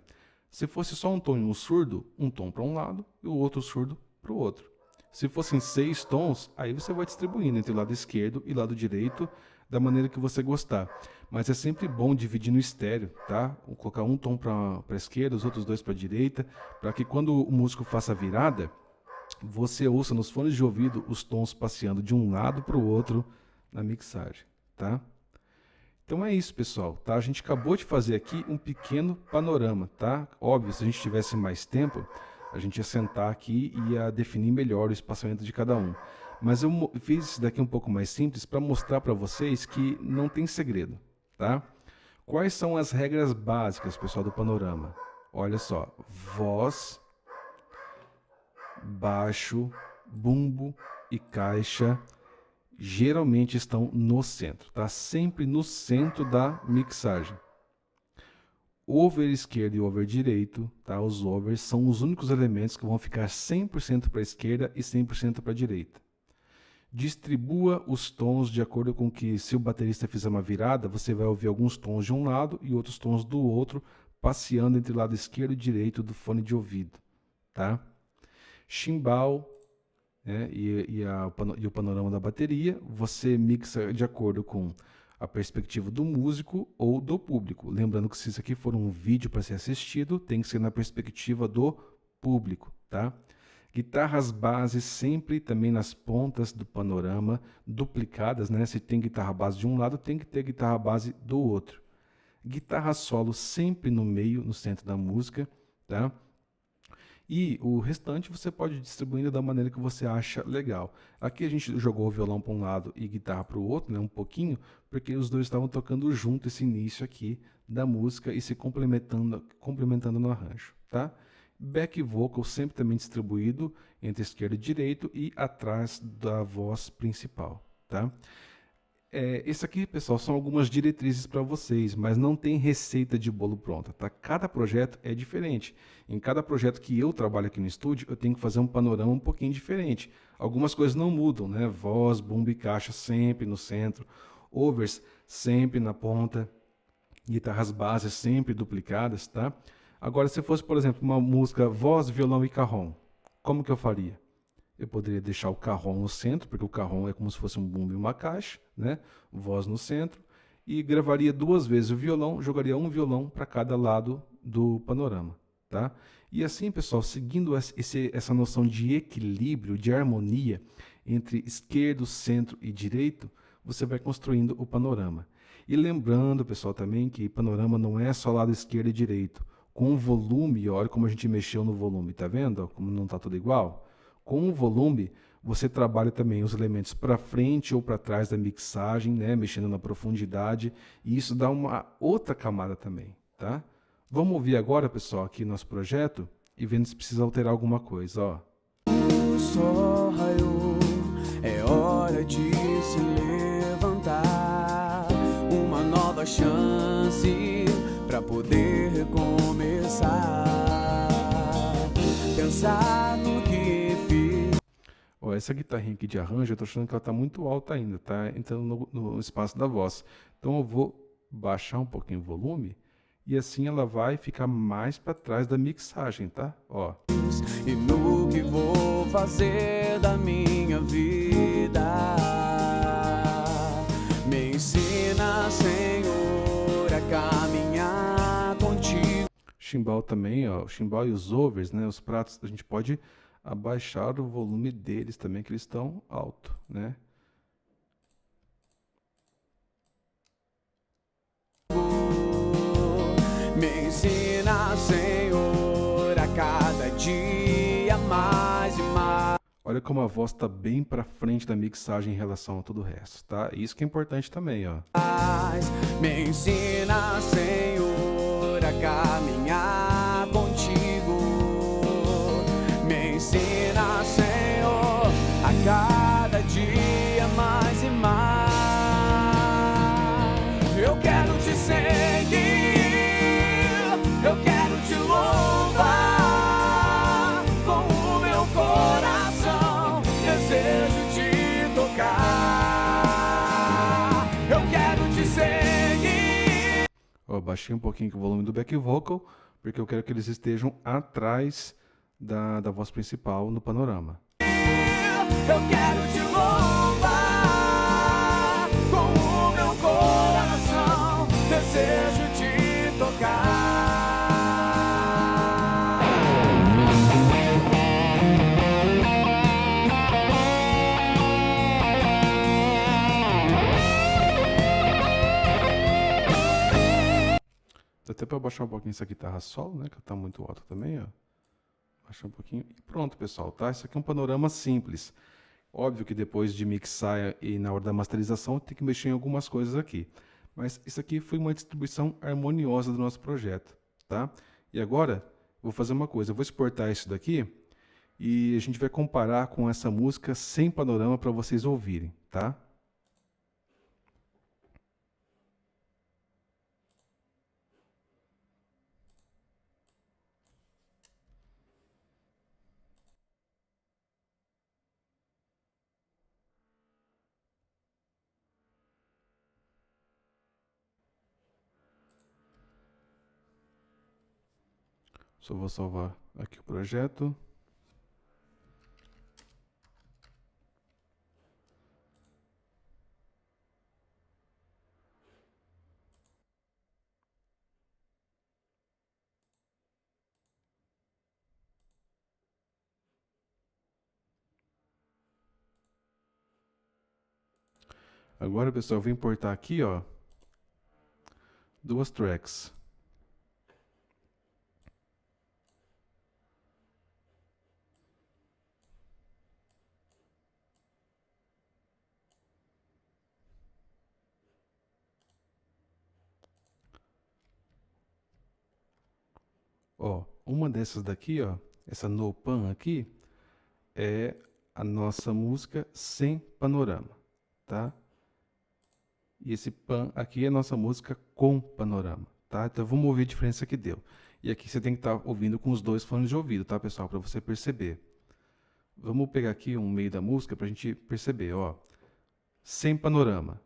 Se fosse só um tom e um surdo, um tom para um lado e o outro surdo para o outro. Se fossem 6 tons, aí você vai distribuindo entre o lado esquerdo e lado direito da maneira que você gostar. Mas é sempre bom dividir no estéreo, tá? Vou colocar um tom para a esquerda, os outros dois para a direita, para que quando o músico faça a virada, você ouça nos fones de ouvido os tons passeando de um lado para o outro na mixagem, tá? Então é isso, pessoal, tá? A gente acabou de fazer aqui um pequeno panorama, tá? Óbvio, se a gente tivesse mais tempo, a gente ia sentar aqui e ia definir melhor o espaçamento de cada um. Mas eu fiz isso daqui um pouco mais simples para mostrar para vocês que não tem segredo, tá? Quais são as regras básicas, pessoal, do panorama? Olha só, voz, baixo, bumbo e caixa geralmente estão no centro, tá? Sempre no centro da mixagem. Over esquerdo e over direito, tá? Os overs são os únicos elementos que vão ficar 100% para a esquerda e 100% para a direita. Distribua os tons de acordo com que, se o baterista fizer uma virada, você vai ouvir alguns tons de um lado e outros tons do outro, passeando entre o lado esquerdo e direito do fone de ouvido, tá? Chimbal, né, e o panorama da bateria, você mixa de acordo com a perspectiva do músico ou do público. Lembrando que se isso aqui for um vídeo para ser assistido, tem que ser na perspectiva do público, tá? Guitarras base sempre também nas pontas do panorama, duplicadas, né? Se tem guitarra base de um lado, tem que ter guitarra base do outro. Guitarra solo sempre no meio, no centro da música, tá? E o restante você pode ir distribuindo da maneira que você acha legal. Aqui a gente jogou o violão para um lado e guitarra para o outro, né, um pouquinho, porque os dois estavam tocando junto esse início aqui da música e se complementando no arranjo, tá? Back vocal sempre também distribuído entre esquerda e direito e atrás da voz principal, tá? Esse aqui, pessoal, são algumas diretrizes para vocês, mas não tem receita de bolo pronta, tá? Cada projeto é diferente. Em cada projeto que eu trabalho aqui no estúdio, eu tenho que fazer um panorama um pouquinho diferente. Algumas coisas não mudam, né? Voz, bumbo e caixa sempre no centro, overs sempre na ponta, guitarras bases sempre duplicadas, tá? Agora, se fosse, por exemplo, uma música voz, violão e carrom, como que eu faria? Eu poderia deixar o carrom no centro, porque o carrom é como se fosse um bumbo e uma caixa, né? Voz no centro. E gravaria duas vezes o violão, jogaria um violão para cada lado do panorama, tá? E assim, pessoal, seguindo essa noção de equilíbrio, de harmonia entre esquerdo, centro e direito, você vai construindo o panorama. E lembrando, pessoal, também que panorama não é só lado esquerdo e direito. Com o volume, olha como a gente mexeu no volume, tá vendo? Como não está tudo igual? Com o volume, você trabalha também os elementos para frente ou para trás da mixagem, né, mexendo na profundidade, e isso dá uma outra camada também, tá? Vamos ouvir agora, pessoal, aqui nosso projeto e vendo se precisa alterar alguma coisa, ó. O sol raiou, é hora de se levantar, uma nova chance para poder recomeçar, pensar no que Ó, essa guitarrinha aqui de arranjo, eu tô achando que ela tá muito alta ainda, tá entrando no espaço da voz. Então eu vou baixar um pouquinho o volume e assim ela vai ficar mais para trás da mixagem, tá? Ó. e no que vou fazer da minha vida. Me ensina, Senhor, a caminhar contigo. Chimbal também, ó, o chimbal e os overs, né, os pratos, a gente pode abaixar o volume deles também, que eles estão alto, né? Me ensina, Senhor, a cada dia mais e mais. Olha como a voz está bem para frente da mixagem em relação a todo o resto, tá? Isso que é importante também, ó. Me ensina, Senhor, a caminhar contigo. Me ensina, Senhor, a cada dia mais e mais. Eu quero te seguir, eu quero te louvar com o meu coração. Desejo te tocar. Eu quero te seguir. Ó, baixei um pouquinho o volume do back vocal, porque eu quero que eles estejam atrás da voz principal no panorama. Eu quero te louvar com o meu coração. Desejo te tocar. Dá até para baixar um pouquinho essa guitarra solo, né? Que tá muito alta também, ó. Baixar um pouquinho e pronto, pessoal, tá? Isso aqui é um panorama simples. Óbvio que depois de mixar e na hora da masterização tem que mexer em algumas coisas aqui. Mas isso aqui foi uma distribuição harmoniosa do nosso projeto, tá? E agora, vou fazer uma coisa, eu vou exportar isso daqui e a gente vai comparar com essa música sem panorama para vocês ouvirem, tá? Só vou salvar aqui o projeto. Agora, pessoal, eu vou importar aqui, ó, duas tracks. Ó, uma dessas daqui, ó, essa No Pan aqui, é a nossa música sem panorama, tá? E esse Pan aqui é a nossa música com panorama, tá? Então vamos ouvir a diferença que deu. E aqui você tem que estar ouvindo com os dois fones de ouvido, tá, pessoal? Para você perceber. Vamos pegar aqui um meio da música para a gente perceber, ó. Sem panorama.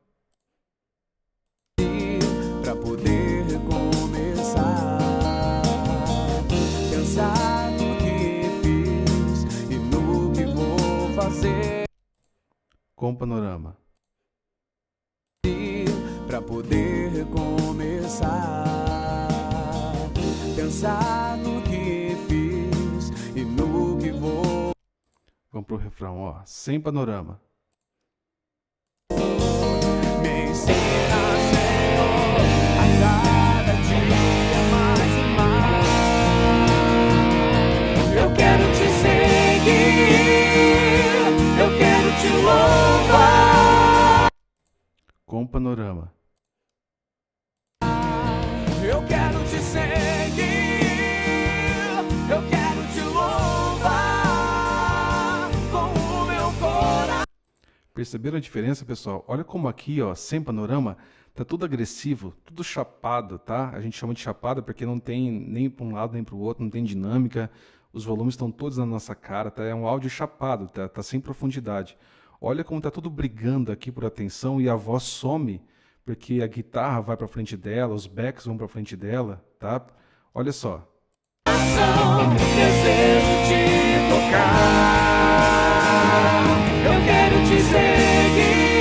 Pra poder recomeçar, pensar no que fiz e no que vou fazer. Com panorama. Pra poder recomeçar, pensar no que fiz e no que vou. Vamos pro refrão, ó. Sem panorama. Me ensina, Senhor, a cada dia mais e mais. Eu quero te seguir, eu quero te louvar. Com panorama. Eu quero te seguir, eu quero te louvar com o meu coração. Perceberam a diferença, pessoal? Olha como aqui, ó, sem panorama, tá tudo agressivo, tudo chapado, tá? A gente chama de chapada porque não tem nem para um lado nem para o outro, não tem dinâmica, os volumes estão todos na nossa cara, tá? É um áudio chapado, tá sem profundidade. Olha como tá tudo brigando aqui por atenção e a voz some, porque a guitarra vai para frente dela, os backs vão para frente dela, tá? Olha só. Desejo te tocar, eu quero te seguir,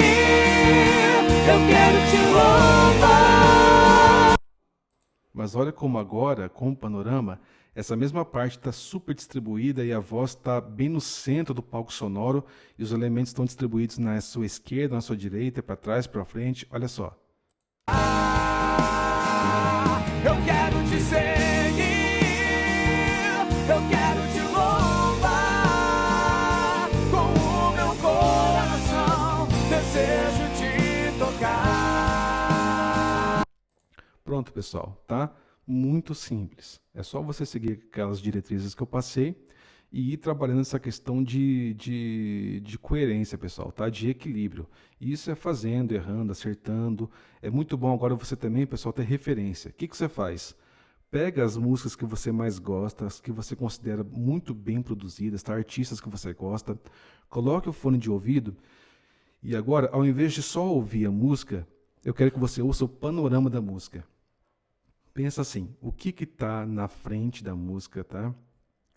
eu quero te louvar. Mas olha como agora, com o panorama, essa mesma parte está super distribuída e a voz está bem no centro do palco sonoro e os elementos estão distribuídos na sua esquerda, na sua direita, para trás, para frente. Olha só. Eu quero te seguir, eu quero te louvar com o meu coração, desejo te tocar. Pronto, pessoal, tá? Muito simples. É só você seguir aquelas diretrizes que eu passei e ir trabalhando essa questão de coerência, pessoal, tá? De equilíbrio. E isso é fazendo, errando, acertando. É muito bom agora você também, pessoal, ter referência. O que você faz? Pega as músicas que você mais gosta, as que você considera muito bem produzidas, tá? Artistas que você gosta. Coloque o fone de ouvido e agora, ao invés de só ouvir a música, eu quero que você ouça o panorama da música. Pensa assim, o que está na frente da música, tá?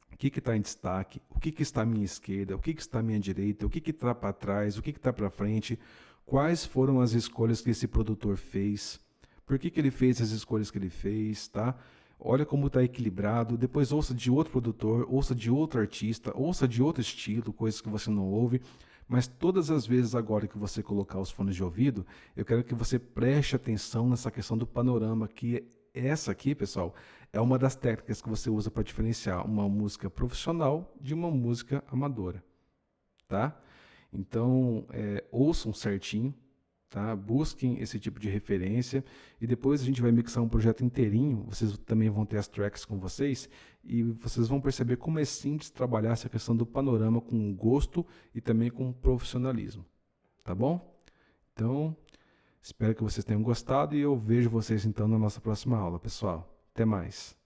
O que está em destaque? O que está à minha esquerda? O que está à minha direita? O que está para trás? O que está para frente? Quais foram as escolhas que esse produtor fez? Por que ele fez as escolhas que ele fez, tá? Olha como está equilibrado. Depois ouça de outro produtor, ouça de outro artista, ouça de outro estilo, coisas que você não ouve. Mas todas as vezes agora que você colocar os fones de ouvido, eu quero que você preste atenção nessa questão do panorama, que essa aqui, pessoal, é uma das técnicas que você usa para diferenciar uma música profissional de uma música amadora, tá? Então, ouçam certinho, tá? Busquem esse tipo de referência e depois a gente vai mixar um projeto inteirinho, vocês também vão ter as tracks com vocês e vocês vão perceber como é simples trabalhar essa questão do panorama com gosto e também com profissionalismo, tá bom? Então, espero que vocês tenham gostado e eu vejo vocês então na nossa próxima aula, pessoal. Até mais.